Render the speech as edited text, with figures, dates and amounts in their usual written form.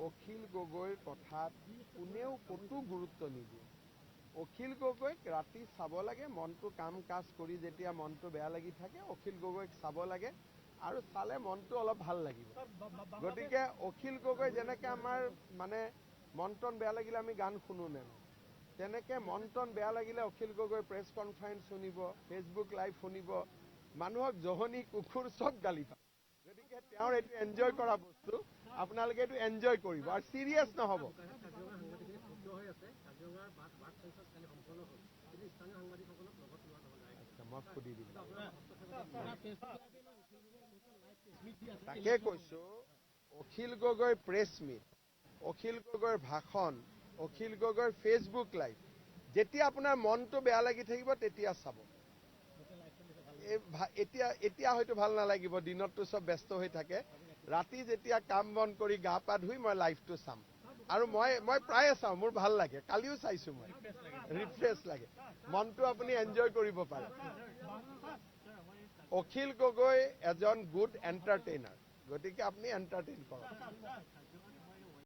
অখিল গগৈৰ কথাত কোনেও কতো গুৰুত্ব নিদিয়ে। অখিল গগৈক ৰাতি চাব লাগে, মনটো কাম কাজ কৰি যেতিয়া মনটো বেয়া লাগি থাকে অখিল গগৈক চাব লাগে আৰু চালে মনটো অলপ ভাল লাগিব। গতিকে অখিল গগৈ যেনেকৈ আমাৰ মানে মন টন বেয়া লাগিলে আমি গান শুনো নে নাই, তেনেকৈ মন টন বেয়া লাগিলে অখিল গগৈ প্ৰেছ কনফাৰেন্স শুনিব, ফেচবুক লাইভ শুনিব, মানুহক জহনি কুকুৰ চব গালি পায়। গতিকে তেওঁৰ এইটো এনজয় কৰা বস্তু, আপোনালোকে এইটো এনজয় কৰিব আৰু চিৰিয়াছ নহ'ব। মই সুধি দিম, তাকে কৈছো। অখিল গগৈৰ প্ৰেছ মিট, অখিল গগৈৰ ভাষণ, অখিল গগৈৰ ফেচবুক লাইভ, যেতিয়া আপোনাৰ মনটো বেয়া লাগি থাকিব তেতিয়া চাব। এতিয়া হয়তো ভাল নালাগিব, দিনততো চব ব্যস্ত হৈ থাকে, ৰাতি যেতিয়া কাম বন কৰি গা পা ধুই মই লাইভটো চাম আৰু মই প্ৰায়ে চাওঁ, মোৰ ভাল লাগে, কালিও চাইছো মই, ৰিফ্ৰেছ লাগে, মনটো আপুনি এনজয় কৰিব পাৰে। অখিল গগৈ এজন গুড এণ্টাৰটেইনাৰ, গতিকে আপুনি এণ্টাৰটেইন কৰক।